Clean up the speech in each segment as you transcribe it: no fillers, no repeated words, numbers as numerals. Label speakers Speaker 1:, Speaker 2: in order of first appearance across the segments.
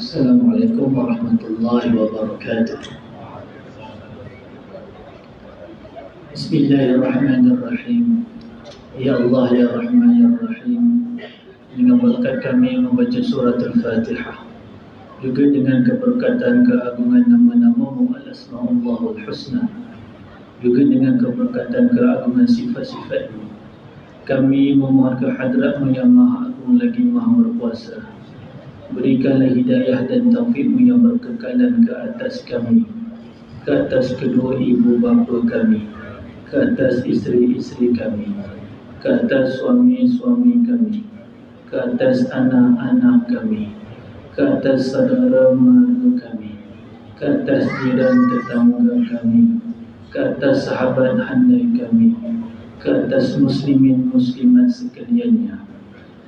Speaker 1: Assalamualaikum warahmatullahi wabarakatuh. Bismillahirrahmanirrahim. Ya Allah ya Rahman ya Rahim, dengan berkat kami membaca surat Al-Fatihah, juga dengan keberkatan keagungan nama-nama-Mu Al-Asma'ullahul Husna, juga dengan keberkatan keagungan sifat-sifat-Mu, kami memohon ke hadrat-Mu yang Maha Agung lagi Maha Berkuasa. Berikanlah hidayah dan taufik-Mu yang berkekalan ke atas kami, ke atas kedua ibu bapa kami, ke atas isteri-isteri kami, ke atas suami-suami kami, ke atas anak-anak kami, ke atas saudara mara kami, ke atas jiran tetangga kami, ke atas sahabat handai kami, ke atas muslimin muslimat sekaliannya.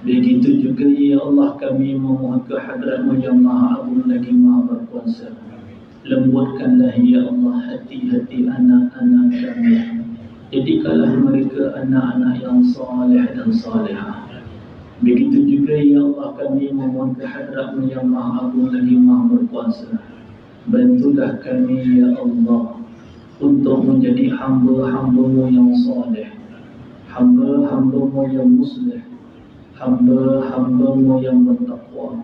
Speaker 1: Begitu juga ya Allah, kami memohon ke hadrat-Mu yang Maha Agung lagi Maha Berkuasa. Lembutkanlah ya Allah hati-hati anak-anak kami, jadikanlah mereka anak-anak yang saleh dan salihah. Begitu juga ya Allah, kami memohon ke hadrat-Mu yang Maha Agung lagi Maha Berkuasa. Bantulah kami ya Allah untuk menjadi hamba-hamba-Mu yang saleh, hamba-hamba-Mu yang muslih, hamba-hamba-Mu yang bertakwa,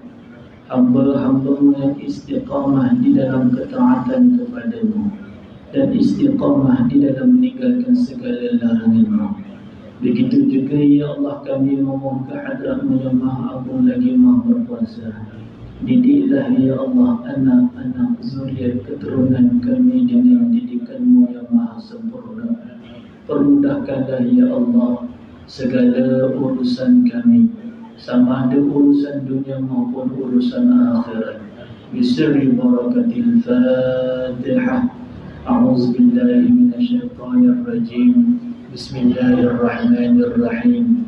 Speaker 1: hamba-hamba-Mu yang istiqamah di dalam ketaatan kepada-Mu dan istiqamah di dalam meninggalkan segala larangan-Mu. Begitu juga ya Allah, kami memohon ke hadrat-Mu yang Maha Agung lagi Maha Berkuasa. Didiklah ya Allah anak-anak zuriat keturunan kami dengan didikan-Mu yang Maha Sempurna. Permudahkanlah ya Allah segala urusan kami, sama ada urusan dunia maupun urusan akhirat. Bisirri barakatil Fatihah. A'udzu billahi minasyaitonir rajim. Bismillahirrahmanirrahim.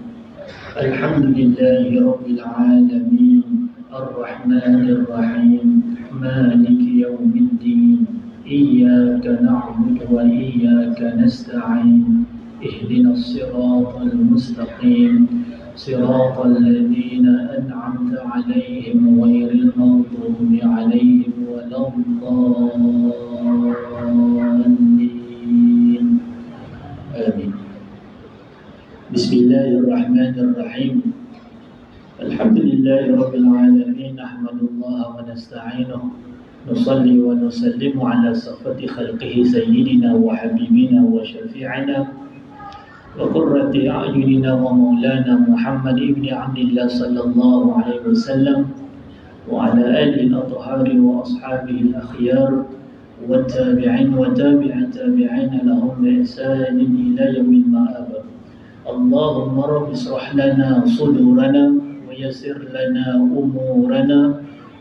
Speaker 1: Alhamdulillahi rabbil alamin, arrahmanir rahim, maliki yaumiddin. Iyyaka na'budu wa iyyaka nasta'in. اهدنا الصراط المستقيم صراط الذين أنعمت عليهم غير المغضوب عليهم ولا الضالين آمين. بسم الله الرحمن الرحيم. الحمد لله رب العالمين، نحمد الله ونستعينه، نصلي ونسلم على صفوة خلقه سيدنا وحبيبنا وشفيعنا وقرة أعيننا ومولانا محمد بن عبد الله صلى الله عليه وسلم وعلى آله الأطهار وأصحابه الأخيار والتابعين وتابع تابعين لهم بإحسان إلى يوم المآب. اللهم رب اشرح لنا صدورنا ويسر لنا أمورنا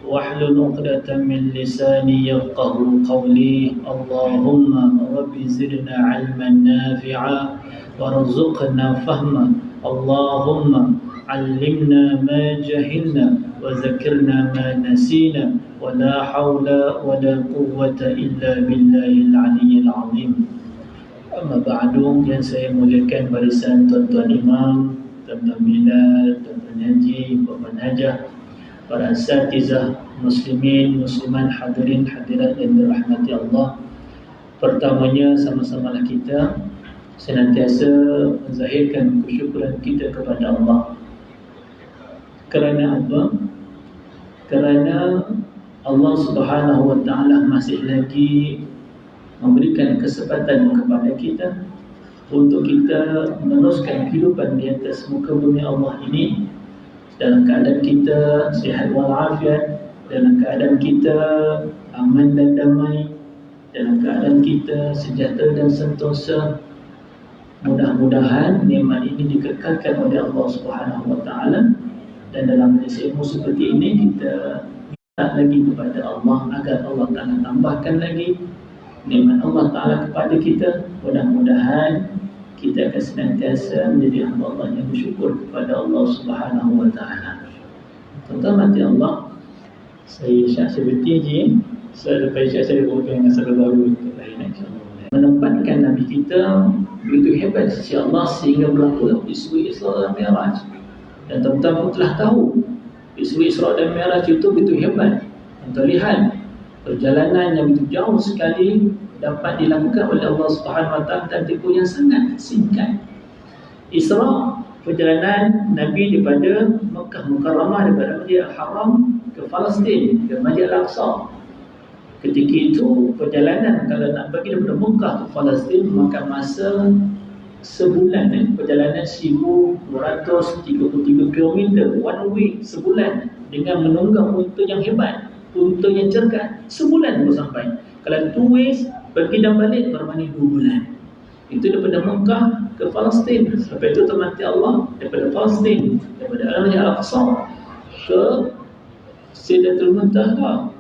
Speaker 1: واحلل عقدة من لساني يفقه قولي. اللهم رب زدنا علما نافعا وارزقنا فهما. اللهم علمنا ما جهلنا وذكرنا ما نسينا ولا حول ولا قوة إلا بالله العلي العظيم. Amma ba'du, yang saya muliakan barisan tuan-tuan imam, tuan-tuan bilal, tuan-tuan haji, puan hajah, para asatizah, muslimin, musliman, hadirin, hadirat yang dirahmati Allah. Pertamanya, sama-samalah kita senantiasa menzahirkan kesyukuran kita kepada Allah. Kerana apa? Kerana Allah Subhanahu wa ta'ala masih lagi memberikan kesempatan kepada kita untuk kita meneruskan kehidupan di atas muka bumi Allah ini dalam keadaan kita sihat walafiat, dalam keadaan kita aman dan damai, dalam keadaan kita sejahtera dan sentosa. Mudah-mudahan nikmat ini dikekalkan oleh Allah Subhanahu wa ta'ala, dan dalam majlis ilmu seperti ini kita minta lagi kepada Allah agar Allah Ta'ala tambahkan lagi nikmat Allah Ta'ala kepada kita. Mudah-mudahan kita akan senantiasa menjadi hamba Allah yang bersyukur kepada Allah Subhanahu wa ta'ala. Tuan-tuan mati Allah, saya Syah Syabiti Ji, saya lepas Syah saya bukan dengan sahabat baru menempatkan Nabi kita begitu hebat di sisi Allah sehingga berlaku isu Isra dan Mi'raj. Dan tuan-tuan pun telah tahu isu Isra dan Mi'raj itu begitu hebat Untuk lihat perjalanan yang begitu jauh sekali dapat dilakukan oleh Allah Subhanahu Wa Taala dalam tempoh yang sangat singkat. Isra, perjalanan Nabi daripada Makkah Mukarramah, daripada Masjidil Haram ke Palestin, ke Masjid Al-Aqsa. Ketika itu perjalanan kalau nak pergi daripada Makkah ke Palestin makan masa sebulan, perjalanan 1233 km, one week, sebulan, dengan menunggang unta yang hebat, unta yang cergas, sebulan baru sampai. Kalau 2 ways pergi dan balik bermakna 2 bulan. Itu daripada Makkah ke Palestin. Sampai itu termati Allah daripada Palestin, daripada Al-Masjid Al-Aqsa ke Sidratul Muntaha.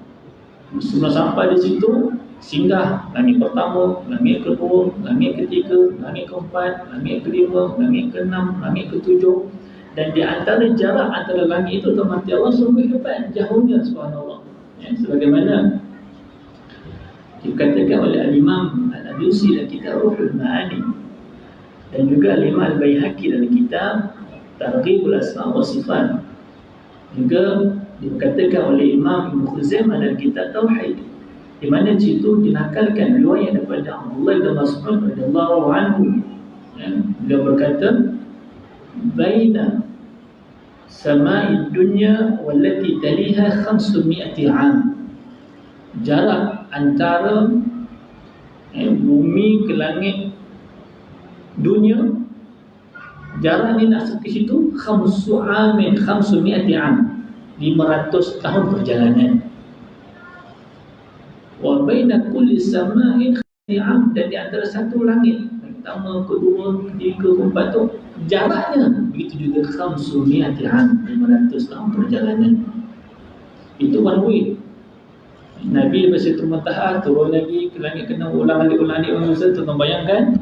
Speaker 1: Semua sampai di situ, singgah langit pertama, langit kedua, langit ketiga, langit keempat, langit kelima, langit keenam, langit ketujuh. Dan di antara jarak antara langit itu termati Allah sungguh hebat jauhnya, subhanallah. Ya, sebagaimana dikatakan oleh Al-Imam Al-Alusi dalam kitab Ruhul Ma'ani, dan juga Al-Imam Al-Baihaqi dalam kitab Targhibul Asma' wa Sifat, juga dikatakan oleh Imam Ibn Khuzaimah dalam kitab Tauhid, di mana situ dinakalkan riwayat daripada Abdullah bin Mas'ud radhiyallahu anhu. Dia berkata, baina sama'i dunya wallati taliha 500 'am. Jarak antara bumi ke langit dunia, jarak ni nak sampai situ 500 'am, 500 tahun perjalanan. Wa baina kulli sama'in 'am, dan di antara satu langit, pertama, kedua, ketiga, keempat tu jaraknya begitu juga 500 'am, 500 tahun perjalanan. Itu one way. Nabi daripada Sidratul Muntaha turun lagi ke langit keenam, ulang alik tuan bayangkan.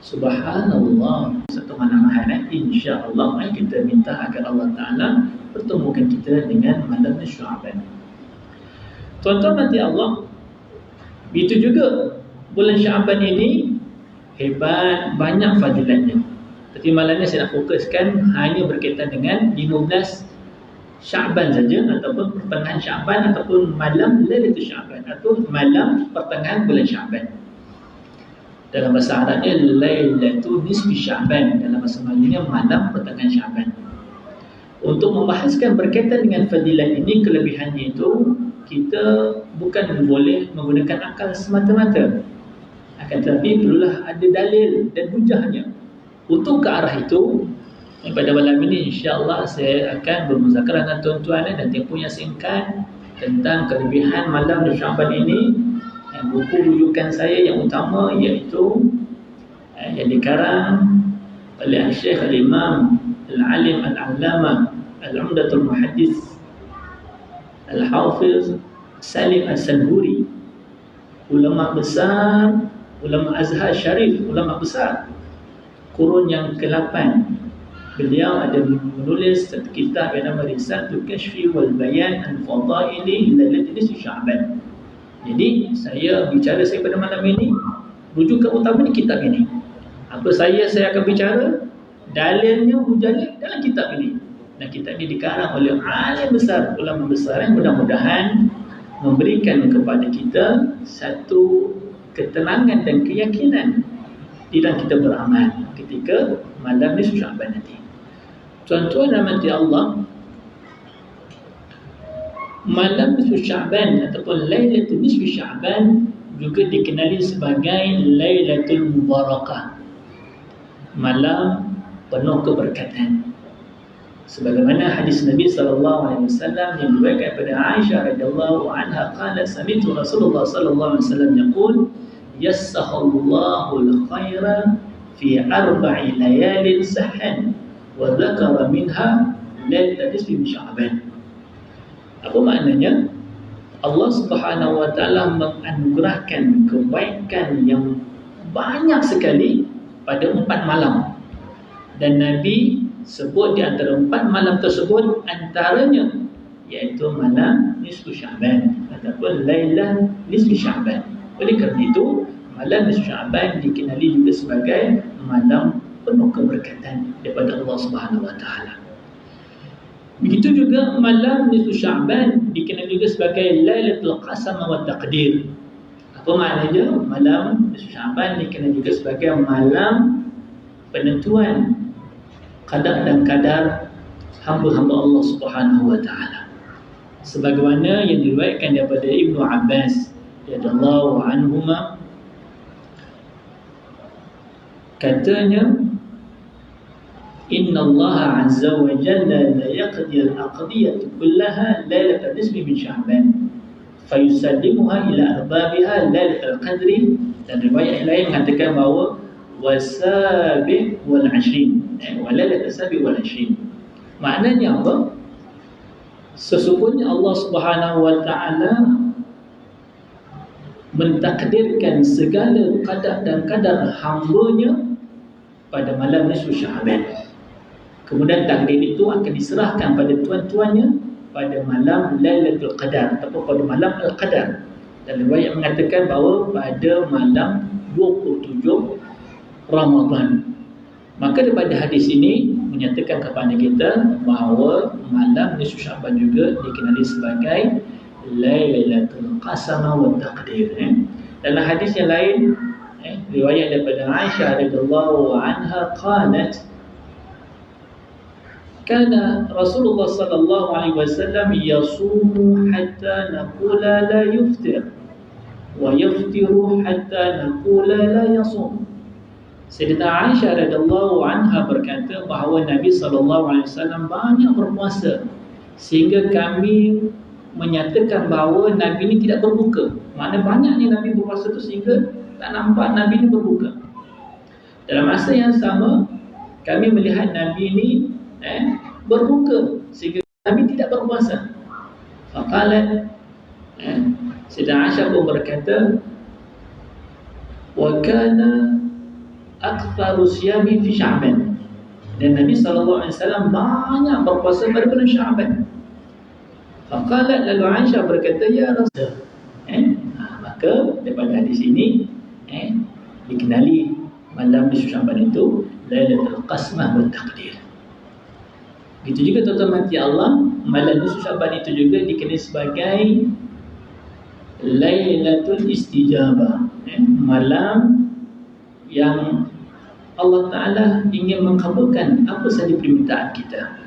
Speaker 1: Subhanallah, satu malam hari insya-Allah mari kita minta agar Allah Taala pertemukan kita dengan malam Sya'ban. Tuan-tuan nanti Allah, itu juga bulan Sya'ban ini hebat, banyak fadilatnya. Tapi malam ni saya nak fokuskan hanya berkaitan dengan 15 Sya'ban saja, ataupun pertengahan Sya'ban, ataupun malam Lailatul Sya'ban, atau malam pertengahan bulan Sya'ban. Dalam bahasa Arabnya Lailatul Nisfi Sya'ban, dalam bahasa Melayunya malam pertengahan Sya'ban. Untuk membahaskan berkaitan dengan fadilat ini, kelebihannya itu, kita bukan boleh menggunakan akal semata-mata, akan tetapi perlulah ada dalil dan hujahnya. Untuk ke arah itu, pada malam ini insya-Allah saya akan bermuzakarah dengan tuan-tuan dan tempoh yang singkat tentang kelebihan malam Sya'ban ini. Buku rujukan saya yang utama iaitu yang dikarang oleh Syekh Al-Imam Al-Alim Al-Allamah Al-Umdatul Muhaddis Al-Hafiz Salim Al-Sanhuri, ulama besar, ulama Azhar Syarif, ulama besar kurun yang ke-8. Beliau ada menulis satu kitab yang nama Risalatul Kashfi wal Bayan an Fadaili Lailatul Sya'ban. Jadi saya bicara saya pada malam ini, rujukan utama ni kitab ini. Apa saya akan bicara, dalilnya, hujahnya dalam kitab ini. Dan kitab ini dikarang oleh alim besar, ulama besar yang mudah-mudahan memberikan kepada kita satu ketenangan dan keyakinan di dalam kita beramal ketika malam nisfu Sya'ban nanti. Tuan-tuan rahmati Allah, malam nisfu Sya'ban ataupun Lailatul Nisfi Sya'ban juga dikenali sebagai Lailatul Mubarakah, malam penuh keberkatan. Sebagaimana hadis Nabi sallallahu alaihi wasallam yang diriwayatkan daripada Aisyah radhiyallahu anha, qalat sami'tu Rasulullah sallallahu alaihi wasallam yaqul yassakhallahu al-khaira fi 4 layalin sahhan wa dzakara minha lailatul nisfi Sya'ban. Apa maknanya? Allah Subhanahu wa taala menganugerahkan kebaikan yang banyak sekali pada 4 malam. Dan Nabi sebut di antara 4 malam tersebut antaranya iaitu malam nisfu Sya'ban ataupun Lailatul Nisfi Sya'ban. Oleh kerana itu, malam nisfu Sya'ban dikenali juga sebagai malam penuh keberkatan daripada Allah Subhanahu wa taala. Begitu juga malam nisfu Sya'ban dikenal juga sebagai Lailatul Qasam wa Taqdir. Apa maknanya? Malam nisfu Sya'ban dikenal juga sebagai malam penentuan qada dan kadar hamba-hamba Allah Subhanahu wa taala. Sebagaimana yang diriwayatkan daripada Ibnu Abbas radhiyallahu anhuma, katanya, Inna Allah Azza wa Jalla la yaqdi al-aqdiyat kullaha lailatul nisfi min Sya'ban fayusallimuha ila arbabiha lailatul qadri. Dan riwayat lain mengatakan bahawa wasabi wal ashrin, wa lailatul sabi wal ashrin. Maknanya apa? Sesungguhnya Allah Subhanahu wa taala mentakdirkan segala qada dan kadar hamba-Nya pada malam nisfu Sya'ban. Kemudian takdir itu akan diserahkan pada tuan-tuannya pada malam Lailatul Qadar ataupun pada malam Al-Qadar. Dan riwayat mengatakan bahawa pada malam 27 Ramadan. Maka daripada hadis ini menyatakan kepada kita bahawa malam nisfu Sya'ban juga dikenali sebagai Lailatul Qasam wa Taqdir. Dalam hadis yang lain, riwayat daripada Aisyah radhiyallahu anha qalat, kana Rasulullah sallallahu alaihi wasallam yasumu hatta naqula la yuftir wa yaftiru hatta naqula la yasum. Sayyidah Aisyah radhiyallahu anha berkata bahawa Nabi sallallahu alaihi wasallam banyak berpuasa sehingga kami menyatakan bahawa Nabi ini tidak berbuka. Maknanya banyaknya Nabi berpuasa itu sehingga tak nampak Nabi ini berbuka. Dalam masa yang sama, kami melihat Nabi ini berbuka sehingga Nabi tidak berpuasa. Faqalat, Sayyidah Aisyah pun berkata, wa kana aktsaru siyami fi Sya'ban. Dan Nabi sallallahu alaihi wasallam banyak berpuasa pada bulan Sya'ban. Faqalat, lalu Aisyah berkata, ya Rasul, maka daripada hadis ini dikenali malam nisfu Sya'ban itu Lailatul Qasmah wa Taqdir. Begitu juga tuan-tuan mati Allah, malam nisfu Sya'ban itu juga dikenali sebagai Lailatul Istijabah, malam yang Allah Ta'ala ingin mengabulkan apa sahaja permintaan kita.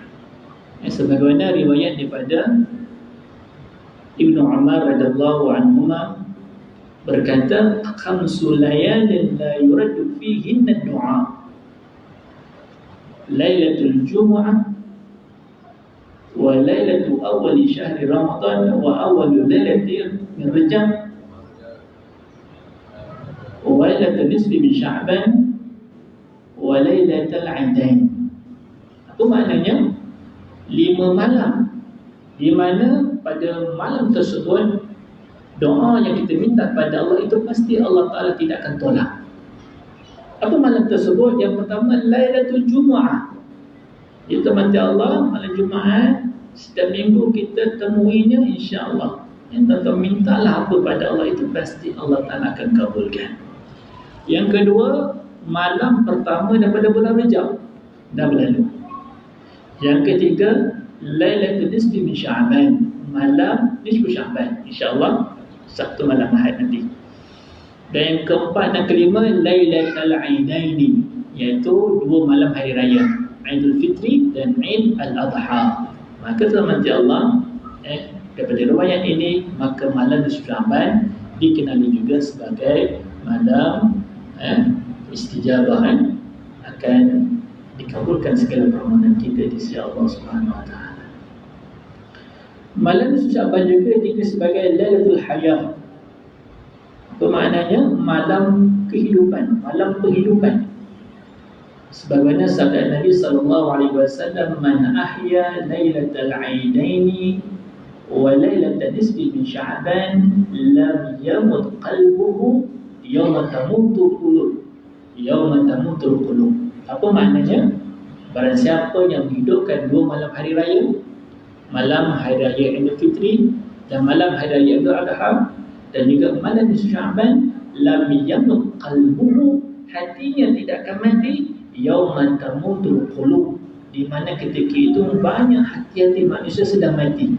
Speaker 1: Sebagaimana riwayat daripada Ibnu Umar radhiyallahu anhuma berkata, khamsu layalin la yuraddu fihinna ad-du'a, Lailatul Jumu'ah wa lailatu awwali syahri Ramadan wa awwalu lailatin min Rajab wa lailatul nisfi min Sya'ban wa lailatul 'idain. Apa maknanya? 5 malam di mana pada malam tersebut doa yang kita minta pada Allah itu pasti Allah Ta'ala tidak akan tolak. Apa malam tersebut? Yang pertama, Lailatul Jumu'ah. Itu mati Allah, malam Jumaat, setiap minggu kita temuinya insya-Allah. Yang kita mintalah apa pada Allah itu pasti Allah Ta'ala akan kabulkan. Yang kedua, malam pertama daripada bulan Rajab dah berlalu. Yang ketiga, Lailatul Nisfi min Sya'ban, malam nisfu Sya'ban, insya-Allah Sabtu malam Ahad nanti. Dan yang keempat dan kelima, Lailatul Aidaini, iaitu 2 malam hari raya, Aidul Fitri dan Aid Al-Adha. Maka teman-teman Allah, daripada riwayat ini, maka malam nisfu Sya'ban dikenali juga sebagai malam istijabah, akan dikabulkan segala permohonan kita di sisi Allah Subhanahu wa taala. Malam nisfu Sya'ban juga dikenali sebagai Lailatul Hayah. Apa maknanya? Malam kehidupan, malam penghidupan. Sebagaimana sabda Nabi sallallahu alaihi wasallam, man ahya lailatal aidaini wa lailatal nisfi min Sya'ban lam yamut qalbuhu yawma tamutul qulub. Apa maknanya? Barang siapa yang menghidupkan 2 malam hari raya, malam hari raya Idul Fitri dan malam hari raya Idul Adha, dan juga malam nisfu Sya'ban, lam yamut qalbuhu, hatinya tidak akan mati, yauma tamutul qulub, di mana ketika itu banyak hati-hati manusia sedang mati.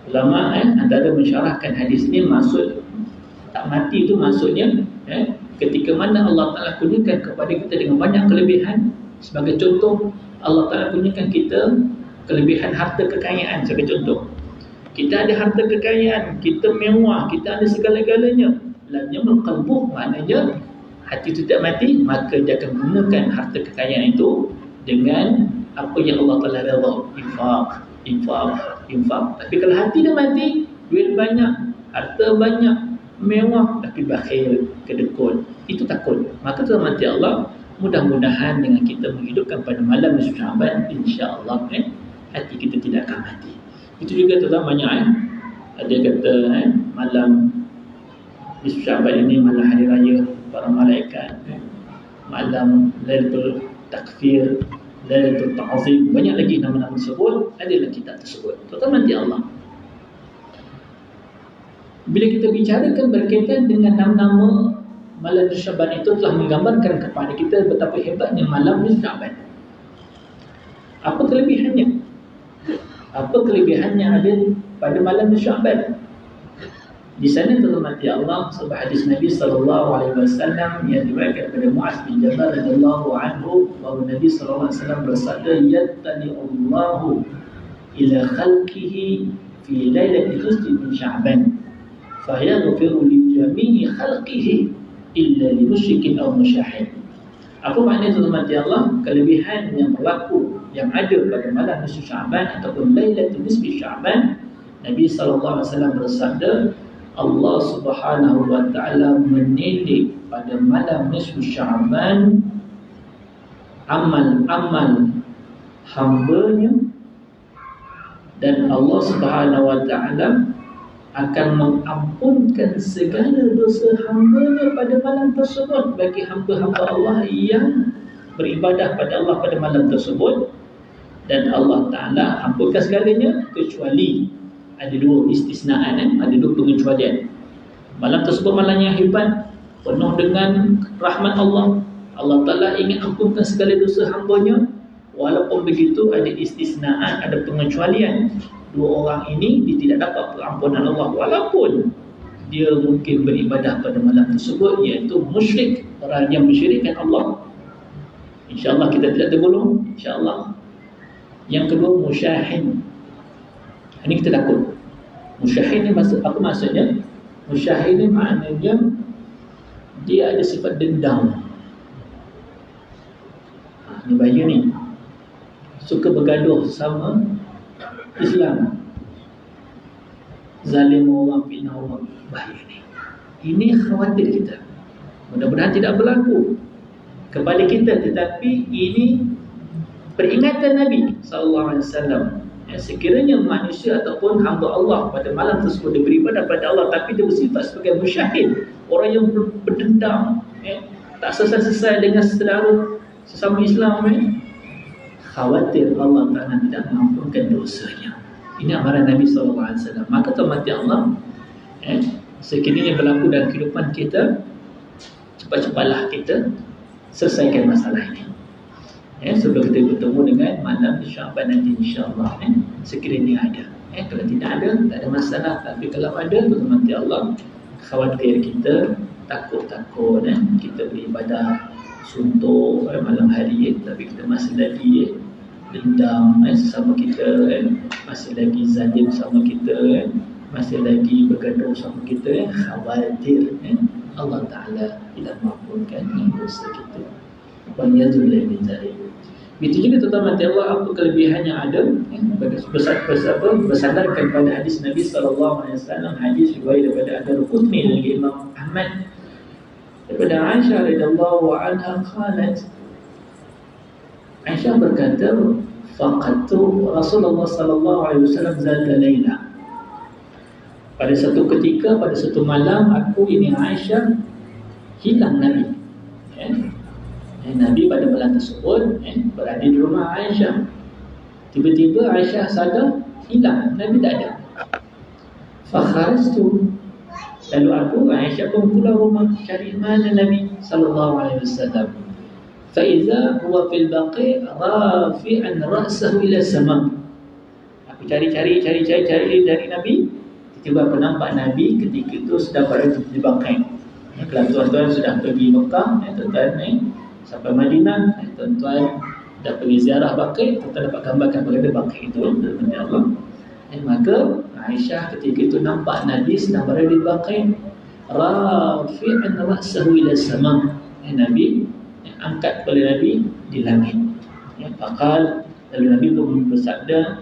Speaker 1: Ulama antara mensyarahkan hadis ini, maksud tak mati itu maksudnya ketika mana Allah Ta'ala kurniakan kepada kita dengan banyak kelebihan. Sebagai contoh, Allah Ta'ala kurniakan kita kelebihan harta kekayaan. Sebagai contoh, kita ada harta kekayaan, kita mewah, kita ada segala-galanya. Lam yamal qalbuh, maknanya hati itu tak mati, maka dia akan gunakan harta kekayaan itu dengan apa yang Allah Ta'ala redha. Infak. Tapi kalau hati dah mati, duit banyak, harta banyak, mewah, tapi bakhil, kedekut, itu takut. Maka dalam hati Allah, mudah-mudahan dengan kita menghidupkan pada malam nisfu Sya'ban, insya-Allah hati kita tidak akan mati. Itu juga banyak ada kata malam nisfu Sya'ban ini malam hari raya para malaikat, malam Lailatul Takfir, Lailatul Ta'zim, banyak lagi nama-nama tersebut ada dalam kitab tersebut. Terutama nanti Allah. Bila kita bicarakan berkaitan dengan nama-nama malam nisfu Sya'ban itu telah menggambarkan kepada kita betapa hebatnya malam nisfu Sya'ban. Apa kelebihannya? Apa kelebihannya ada pada malam nisfu Sya'ban? Di sana terhormati Allah sebuah hadis Nabi sallallahu alaihi wasallam yang diriwayatkan daripada Mu'adz bin Jabal radhiyallahu anhu, bahawa Nabi sallallahu alaihi wasallam bersabda, yattali Allahu ila khalqihi fi lailatul nisfi min Sya'ban fa yaghfiru li jami'i khalqihi illa li musyrikin aw musyahid. Apa maknanya terhormati Allah? Kelebihan yang berlaku yang ada pada malam nisfu Sya'ban ataupun lailatul nisfi Sya'ban, Nabi sallallahu alaihi wasallam bersabda, Allah Subhanahu wa ta'ala menilik pada malam nisfu Sya'ban amal-amal hambanya, dan Allah Subhanahu wa ta'ala akan mengampunkan segala dosa hambanya pada malam tersebut bagi hamba-hamba Allah yang beribadah pada Allah pada malam tersebut. Dan Allah Ta'ala ampunkan segalanya kecuali ada dua istisnaan, ada dua pengecualian. Malam tersebut malam yang hebat, penuh dengan rahmat Allah. Allah Ta'ala ingin ampunkan segala dosa hambanya. Walaupun begitu ada istisnaan, ada pengecualian. Dua orang ini dia tidak dapat pengampunan Allah walaupun dia mungkin beribadah pada malam tersebut, iaitu musyrik, orang yang mensyirikkan Allah. InsyaAllah kita tidak tergolong, insyaAllah. Yang kedua, musyahid. Ini kita takut. Musyahid ni apa maksudnya? Musyahid ni maknanya dia ada sifat dendam. Ini bahaya ni. Suka bergaduh sama Islam, zalim orang, fitnah orang. Bahaya ni. Ini khawatir kita. Mudah-mudahan tidak berlaku kepada kita, tetapi ini peringatan Nabi SAW. Sekiranya manusia ataupun hamba Allah pada malam tersebut dia beribadah pada Allah, tapi dia bersifat sebagai musyahid, orang yang berdendam, tak selesai-selesai dengan saudara sesama Islam, khawatir Allah Ta'ala tidak mengampunkan dosanya. Ini amaran Nabi SAW. Maka terhormati Allah, sekiranya berlaku dalam kehidupan kita, cepat-cepatlah kita selesaikan masalah ini. Sebelum kita bertemu dengan malam Sya'ban nanti, insyaAllah, sekiranya ada. Kalau tidak ada, tak ada masalah. Tapi kalau ada, terhormati Allah, khawatir kita, takut-takut kita beribadah suntuk malam hari, tapi kita masih lagi dendam sesama kita, masih lagi zalim sama kita, masih lagi bergaduh sama kita, khawatir Allah Ta'ala tidak mampukan dosa kita. Waliyadzubillah min dzalik. Begitu juga tuan-tuan mati Allah, apa kelebihan yang ada bersandarkan pada hadis Nabi SAW, hadis riwayat daripada Ad-Darqutni dan Imam Ahmad daripada Aisyah radhiyallahu anha qalat, Aisyah berkata, faqadtu Rasulullah sallallahu alaihi wasallam zata laila. Pada satu ketika, pada satu malam, aku ini Aisyah hilang Nabi. Nabi pada malam tersebut berada di rumah Aisyah. Tiba-tiba Aisyah sadar hilang, Nabi tak ada. Fakharajtu, lalu aku Aisyah pun keluar rumah cari mana Nabi sallallahu alaihi wasallam. Faiza huwa fil baqi' rafi'an ra'sahu ila sama. Aku cari dari Nabi. Tiba-tiba aku nampak Nabi ketika itu sedang berada di Baqi'. Kalau tuan-tuan sudah pergi Mekah, tuan-tuan sampai Madinah, tuan-tuan dah pergi ziarah Baqi', tuan-tuan dapat gambarkan berada Baqi' itu demi Allah. Maka Aisyah ketika itu nampak Nabi sedang berada di Baqi', rafi'an ra'sahu ila sama. Nabi angkat oleh Nabi di langit. Faqal, lalu Nabi pun bersabda,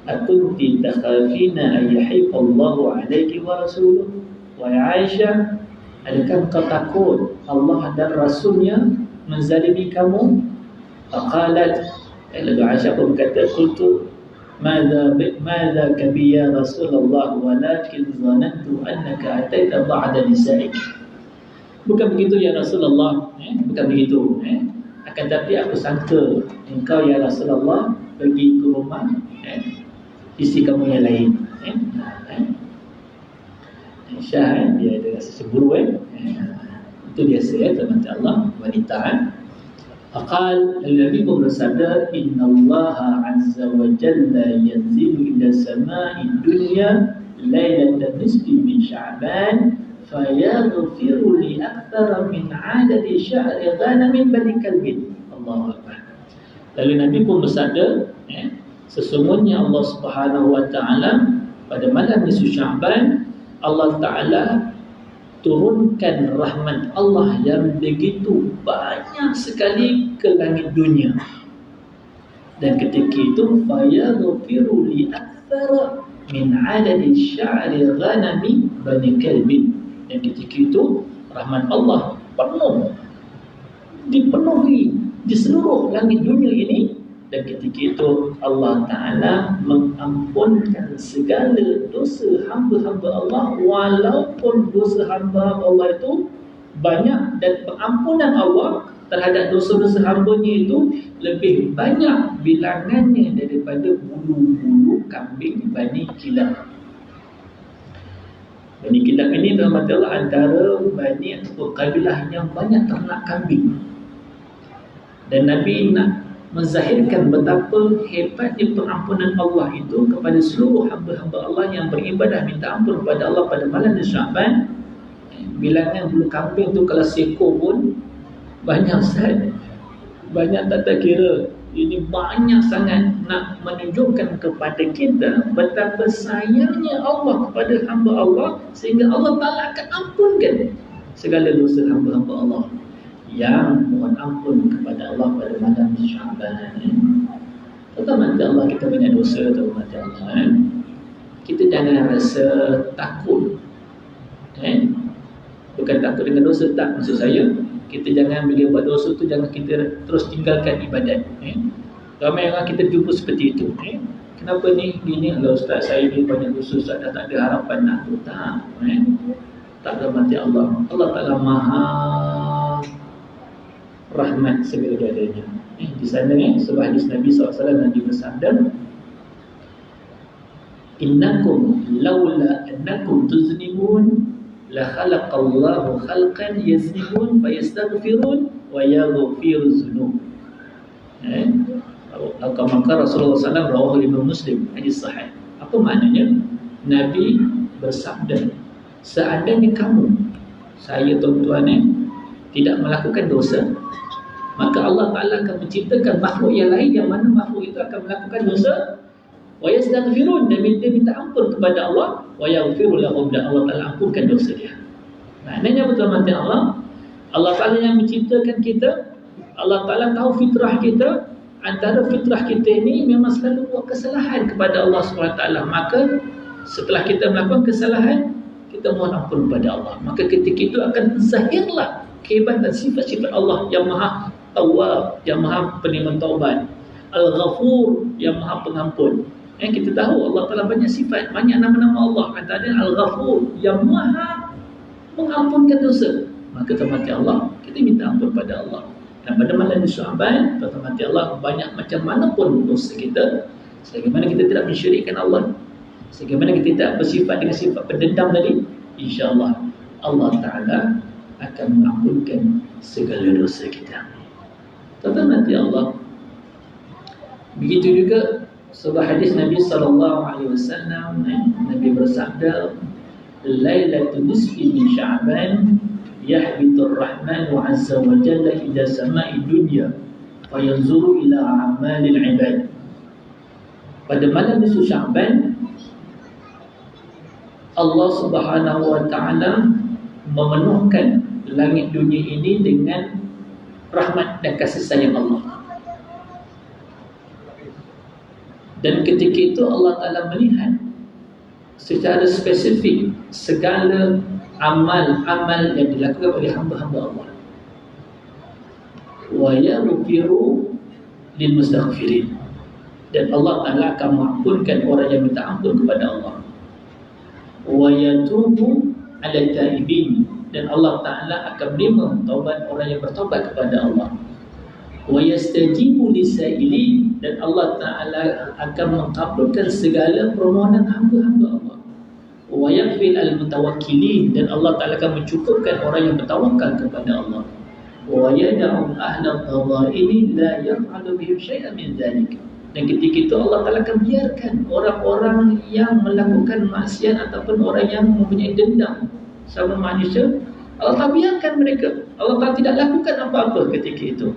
Speaker 1: "Akunti takhafina ayyahiqa Allahu 'alaiki wa rasuluhu?" Wahai Aisyah, adakah kau takut Allah dan Rasulnya menzalimi kamu? Faqalat, lalu Aisyah pun berkata, "Qultu madza kabi ya Rasulullah, walakin zanantu annaka ataita ba'da nisa'ik." Bukan begitu ya Rasulullah, bukan begitu. Akan tapi aku sangka engkau ya Rasulullah pergi ke rumah isteri kamu yang lain. Aisyah dia ada rasa cemburu. Itu biasa teman-teman Allah wanita. Faqal, Nabi pun bersabda, "Innallaha 'azza wa jalla yanzilu ila sama'i dunya lailatan nisfi min Sya'ban fayaghfiru li akthara min 'adadi sya'ri ghanamin bani kalbin." Allahu akbar. Lalu Nabi pun bersabda, sesungguhnya Allah Subhanahu wa taala pada malam nisfu Sya'ban, Allah taala turunkan rahmat Allah yang begitu banyak sekali ke langit dunia. Dan ketika itu fayaghfiru li akthara min 'adadi sya'ri ghanami bani kalbin. Dan ketika itu rahmat Allah dipenuhi di seluruh langit dunia ini. Dan ketika itu Allah Ta'ala mengampunkan segala dosa hamba-hamba Allah, walaupun dosa hamba Allah itu banyak, dan pengampunan Allah terhadap dosa-dosa hambanya itu lebih banyak bilangannya daripada bulu-bulu kambing Bani Kilab. Bani Kilab ini adalah antara Bani ataupun kabilah yang banyak ternak kambing. Dan Nabi nak menzahirkan betapa hebatnya pengampunan Allah itu kepada seluruh hamba-hamba Allah yang beribadah minta ampun kepada Allah pada malam Sya'ban. Bilangan bulu kambing tu kalau seekor pun banyak sangat, banyak tak terkira. Ini banyak sangat nak menunjukkan kepada kita betapa sayangnya Allah kepada hamba Allah, sehingga Allah Ta'ala akan ampunkan segala dosa hamba-hamba Allah yang mohon ampun kepada Allah pada malam Sya'ban. Pertama Allah, kita banyak dosa, teman Allah. Kita jangan rasa takut. Bukan takut dengan dosa, tak, maksud saya kita jangan bila buat dosa tu jangan kita terus tinggalkan ibadat. Ramai orang kita jumpa seperti itu. Kenapa ni gini? Kalau ustaz saya ni banyak dosa, ustaz dah tak ada harapan nak tu. Tak. Tak ada mati Allah. Allah Ta'ala Maha rahmat segala-galanya. Di sana sebuah hadis Nabi SAW, Nabi bersabda, "Innakum laula annakum tuznibun la khalaqallahu khalqan yaznibun fayastaghfirun wa yaghfiru dzunub." Maka Rasulullah SAW rawahu Imam Muslim, hadis sahih. Apa maknanya? Nabi bersabda, seandainya kamu, saya tuan-tuan tidak melakukan dosa, maka Allah Ta'ala akan menciptakan makhluk yang lain, yang mana makhluk itu akan melakukan dosa, wa yastaghfirun, dan minta ampun kepada Allah, wa yaghfiru lahum, dan Allah Ta'ala ampunkan dosa dia. Maknanya betul-betul Allah Ta'ala yang menciptakan kita. Allah Ta'ala tahu fitrah kita. Antara fitrah kita ini memang selalu buat kesalahan kepada Allah SWT. Maka setelah kita melakukan kesalahan, kita mohon ampun kepada Allah. Maka ketika itu akan terzahirlah kehebatan sifat-sifat Allah yang Maha Tawwab, yang Maha penerima taubat, Al-Ghafur, yang Maha pengampun. Kita tahu Allah Ta'ala banyak sifat, banyak nama-nama Allah. Antaranya Al-Ghafur, yang Maha mengampunkan dosa. Maka termati Allah, kita minta ampun pada Allah. Dan pada malam Sya'ban, termati Allah, banyak macam mana pun dosa kita, sebagaimana kita tidak mensyirikkan Allah, sebagaimana kita tidak bersifat dengan sifat pendendam tadi, insya-Allah Allah Ta'ala akan mengampunkan segala dosa kita. Tuan-tuan nanti Allah. Begitu juga sebuah hadis Nabi SAW, Nabi bersabda, Lailatul nisfi min Sya'ban yahbitur Rahmanu azza wa jalla ila sama'i dunya wa yanzuru ila a'malil ibad. Pada malam nisfu Sya'ban, Allah Subhanahu wa taala memenuhkan langit dunia ini dengan rahmat dan kasih sayang Allah. Dan ketika itu Allah Ta'ala melihat secara spesifik segala amal-amal yang dilakukan oleh hamba-hamba Allah. Wa yaghfiru lil mustaghfirin. Dan Allah Ta'ala akan mengampunkan orang yang minta ampun kepada Allah. Wa yatubu ala taibin. Dan Allah Ta'ala akan menerima taubat orang yang bertaubat kepada Allah. Wa yastajibu lisailin. Dan Allah Ta'ala akan mengabulkan segala permohonan hamba-hamba Allah. Wa yakfil al-mutawakkilin. Dan Allah Ta'ala akan mencukupkan orang yang bertawakal kepada Allah. Wa yada'u ahla al-dhawaili la yaf'alu bihim syai'an min dzalik. Dan ketika itu Allah Ta'ala akan biarkan orang-orang yang melakukan maksiat ataupun orang yang mempunyai dendam sama manusia, Allah Ta'ala biarkan mereka. Allah Ta'ala tidak lakukan apa-apa ketika itu.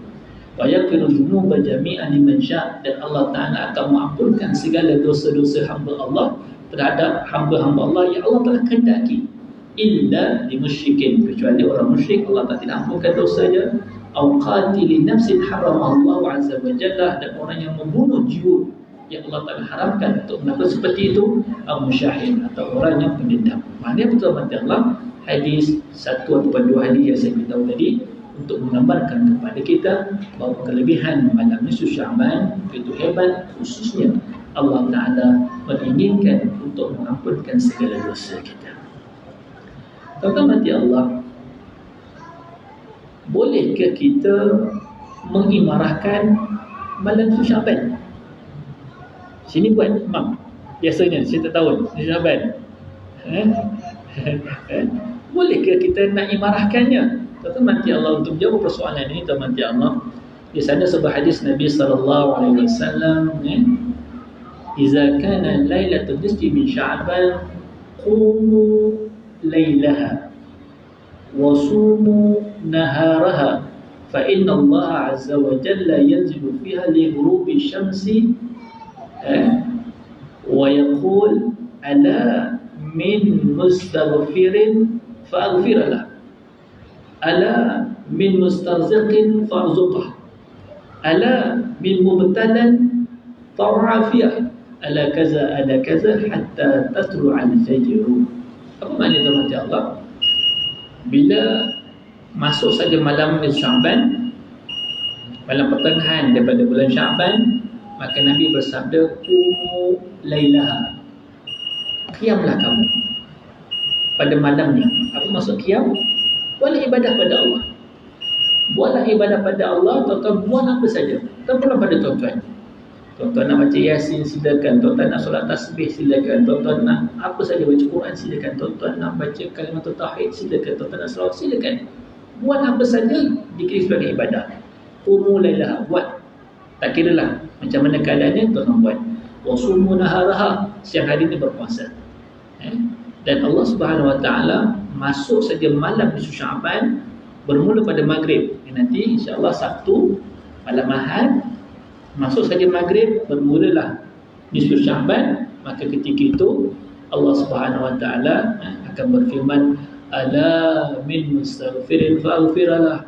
Speaker 1: Wa yaghfiru dzunuba jami'an liman syaa'. Dan Allah Ta'ala akan mengampunkan segala dosa-dosa hamba Allah terhadap hamba-hamba Allah yang Allah Ta'ala kehendaki. Illa limusyrikin, kecuali orang musyrik Allah Ta'ala tidak ampunkan dosanya. Au qatilin nafsin haramallahu azza wa jalla, dan orang yang membunuh jiwa yang Allah Ta'ala haramkan untuk melakukan seperti itu. Au musyahid, atau orang yang pendendam. Maknanya betul mati Allah, hadis satu atau dua hadis yang saya beritahu tadi untuk menggambarkan kepada kita bahawa kelebihan malam nisfu Sya'ban itu hebat, khususnya Allah Ta'ala menginginkan untuk mengampunkan segala dosa kita. Tuan-tuan mati Allah, bolehkah kita mengimarahkan malam nisfu Sya'ban? Sini buat imam biasanya setiap tahun nisfu Sya'ban. Bolehkah kita nak imarahkannya? Tuan-tuan mati Allah, untuk menjawab persoalan ini, tuan mati Allah, di sana sebuah hadis Nabi SAW, Iza kana lailatul nisfi min Sya'ban qumu lailaha wa sumu naharaha fa inna Allah azza wa jalla yanzilu fiha li ghurubi syamsi wa yaqul ala min mustaghfirin fa'aghfirlah, ala min mustarziqin fa'arzuqah, ala min mubtalan fa'afiyah, ala kaza hatta tatlu'al fajr. Apa makna rahmat Allah? Bila masuk saja malam Sya'ban, malam pertengahan daripada bulan Sya'ban, maka Nabi bersabda, qumu lailaha, qiyamlah kamu pada malamnya. Apa maksud qiyam? Buatlah ibadah pada Allah. Buatlah ibadah pada Allah. Tuan-tuan buat apa saja. Terpulang pada tuan-tuan. Tuan-tuan nak baca Yasin, silakan. Tuan-tuan nak solat tasbih, silakan. Tuan-tuan nak apa saja, baca Quran, silakan. Tuan-tuan nak baca kalimat tauhid, silakan. Tuan-tuan nak selawat, silakan. Buat apa saja dikira sebagai ibadah. Qumu lailaha, buat. Tak kira lah macam mana keadaannya, tuan-tuan buat. Wa sumu naharaha, siang hari ini berpuasa. Dan Allah Subhanahu wa taala masuk saja malam nisfu Sya'ban bermula pada maghrib. Nanti insya-Allah Sabtu malam Ahad masuk saja maghrib, bermulalah nisfu Sya'ban. Maka ketika itu Allah Subhanahu wa taala akan berfirman, ala min mustaghfirin fa'aghfirlah.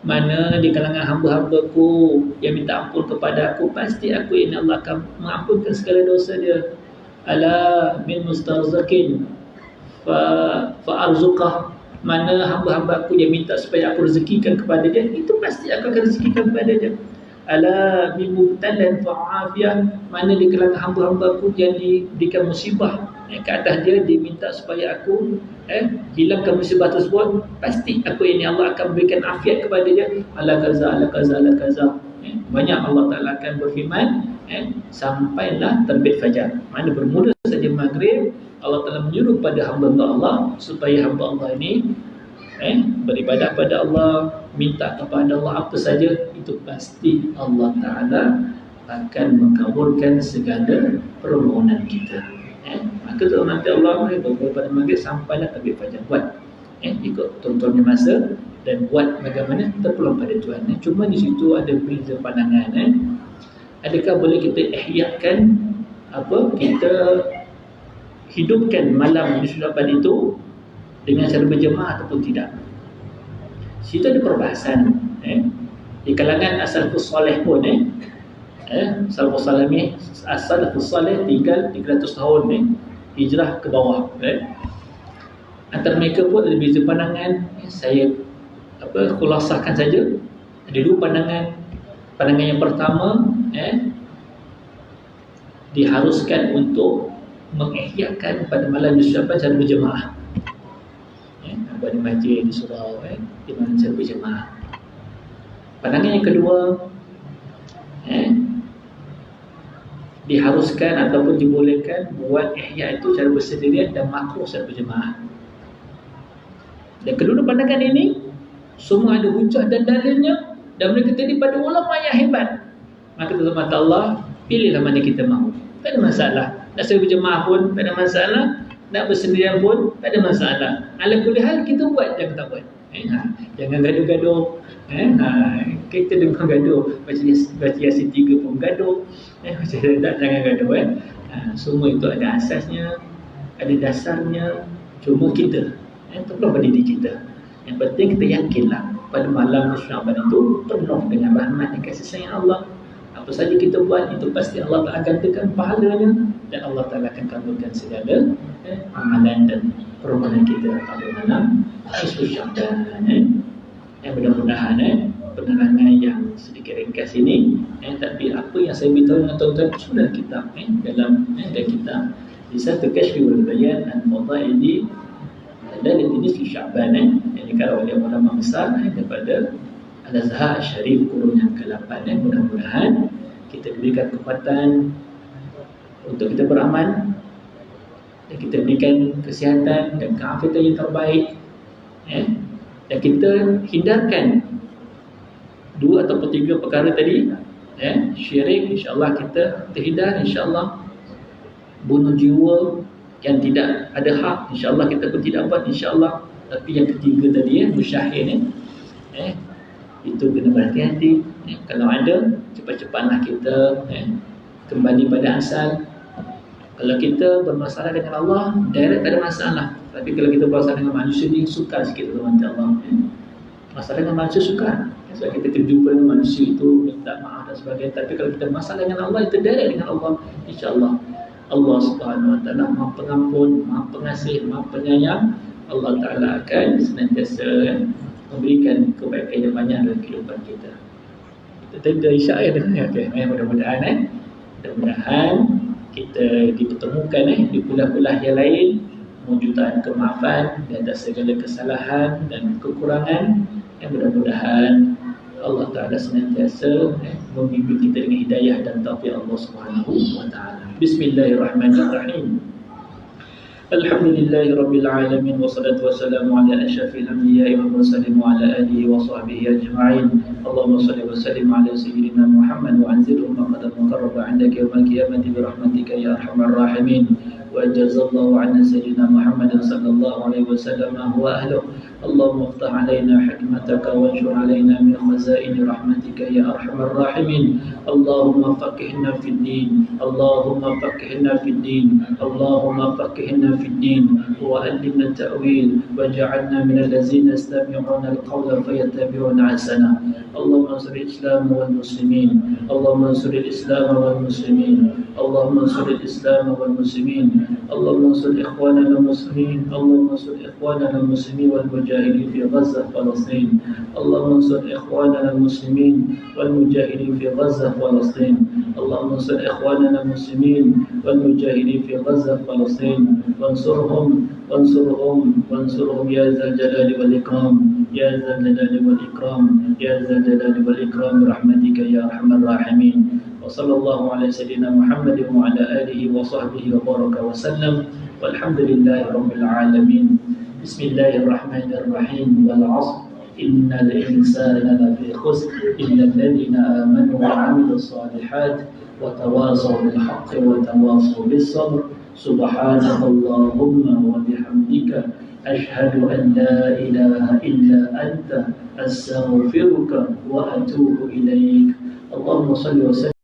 Speaker 1: Mana di kalangan hamba-hambaku yang minta ampun kepada aku, pasti aku ini Allah akan mengampunkan segala dosa dia. Ala min mustarziqin fa'arzuqah. Mana hamba-hamba aku yang minta supaya aku rezekikan kepada dia, itu pasti aku akan rezekikan kepada dia. Ala min mubtalan fa'afiyah. Mana di kalangan hamba-hamba aku yang diberikan musibah ke atas dia, dia minta supaya aku hilangkan musibah tersebut, pasti aku ini Allah akan berikan afiat kepada dia. Ala kaza, ala kaza, ala kaza. Banyak Allah Ta'ala akan berfirman sampailah terbit fajar. Mana bermula saja maghrib, Allah Ta'ala menyuruh pada hamba Allah supaya hamba Allah ini beribadah pada Allah, minta kepada Allah apa saja, itu pasti Allah Ta'ala akan mengabulkan segala permohonan kita. Maka tu nanti Allah pada maghrib sampailah terbit fajar, buat ikut tontonnya masa dan buat bagaimana terpulang pada Tuhan. Cuma di situ ada beza pandangan. Adakah boleh kita ihyakan kita hidupkan malam Sya'ban itu dengan cara berjemaah ataupun tidak? Situ ada perbahasan. Di kalangan as-salafus salih pun salafus salih tinggal 300 tahun hijrah ke bawah. Antara mereka pun ada beza pandangan. Saya khulasahkan saja. Ada dua pandangan. Pandangan yang pertama, diharuskan untuk mengihyahkan pada malam Sya'ban secara berjemaah. Buat di masjid, di surau, di mana secara berjemaah. Pandangan yang kedua, diharuskan ataupun dibolehkan buat ihya itu secara bersendirian dan makruh secara berjemaah. Dan kedua pandangan ini semua ada hujah dan dalilnya, dan mereka tadi pada ulama yang hebat. Maka dalam mata Allah, pilihlah mana kita mahu. Tak ada masalah. Nak secara berjemaah pun tak ada masalah, nak bersendirian pun tak ada masalah. Ala kulli hal kita buat, jangan tak buat. Jangan gaduh-gaduh. Kita dengar gaduh, baca Yasin 3 pun gaduh. Jangan gaduh. Semua itu ada asasnya, ada dasarnya. Cuma kita terpulang pada diri kita. Yang penting kita yakinlah pada malam Sya'ban itu penuh dengan rahmat dan kasih sayang Allah. Apa saja kita buat itu pasti Allah Ta'ala gandakan pahalanya, dan Allah Ta'ala akan kabulkan segala amalan dan permohonan kita pada malam Sya'ban. Mudah-mudahan penerangan yang sedikit ringkas ini, tapi apa yang saya beritahu dengan tuan-tuan sudah kitab dalam kitab Risalah Kashful Bayan an Fadaili dan ini di Sya'ban yang dikarang oleh ulama besar daripada Al-Azhar Syarif kurun yang ke-8. Mudah-mudahan kita diberikan kekuatan untuk kita beramal, dan kita berikan kesihatan dan keafiatan yang terbaik, dan kita hindarkan 2 atau 3 perkara tadi. Syirik insya-Allah kita terhindar, insya-Allah. Bunuh jiwa yang tidak ada hak, insya-Allah kita pun tidak buat, insya-Allah. Tapi yang ketiga tadi musyahid itu kena berhati-hati. Kalau ada, cepat-cepatlah kita kembali pada asal. Kalau kita bermasalah dengan Allah, direct tak ada masalah. Tapi kalau kita bermasalah dengan manusia ni, sukar sikit teman Allah. Masalah dengan manusia sukar. Sebab kita terjumpa dengan manusia itu, minta maaf dan sebagainya. Tapi kalau kita masalah dengan Allah, itu direct dengan Allah, insya-Allah. Allah Subhanahu Wa Taala Maha Pengampun, Maha Pengasih, Maha Penyayang. Allah Ta'ala akan senantiasa memberikan kebaikan yang banyak dalam kehidupan kita. Kita dah isyak mudah-mudahan mudah-mudahan kita dipertemukan di kuliah-kuliah yang lain, mewujudkan kemaafan di atas segala kesalahan dan kekurangan. Mudah-mudahan Allah Ta'ala senantiasa membimbing kita dengan hidayah dan taufik Allah Subhanahu Wa Ta'ala. Bismillahirrahmanirrahim. Alhamdulillahi Rabbil Alamin. Wassalatu wassalamu ala ashrafil anbiya'i wal mursalin wa ala alihi wa sahbihi ajma'in. Allahumma salli wa sallim ala sayyidina Muhammad wa anzilhu maqadan muqarraba 'indaka yawmal qiyamati bi rahmatika ya arhamar rahimin. Wa jazallahu 'anna sayyidina Muhammad sallallahu alaihi wasallam wa ahlihi. Allahumma iftah 'alaina hikmataka wa anshur 'alaina min khazain rahmatika ya arhamar rahimin. Allahumma faqihna fid din. Allahumma faqihna fid din. Allahumma faqihna في الدين وعلمنا التأويل وجعلنا من الذين يستمعون القول فيتبعون أحسنه. اللهم انصر الإسلام والمسلمين. اللهم انصر الإسلام والمسلمين. اللهم انصر الإسلام والمسلمين. اللهم انصر إخواننا المسلمين. اللهم انصر إخواننا المسلمين والمجاهدين في غزة فلسطين. اللهم انصر إخواننا المسلمين والمجاهدين في غزة فلسطين. اللهم انصر إخواننا المسلمين والمجاهدين في غزة فلسطين. وانصرهم يا ذا الجلال والإكرام. يا ذا الجلال والإكرام. يا ذا الجلال والإكرام برحمتك يا أرحم الراحمين. وصلى الله على سيدنا محمد وعلى آله وصحبه وبارك وسلم والحمد لله رب العالمين. بسم الله الرحمن الرحيم. والعصر إن الإنسان لفي خسر إلا الذين آمنوا وعملوا الصالحات وتواصوا بالحق وتواصوا بالصبر. سبحانك اللهم وبحمدك أشهد أن لا إله إلا أنت أستغفرك وأتوب إليك. اللهم صل وسلم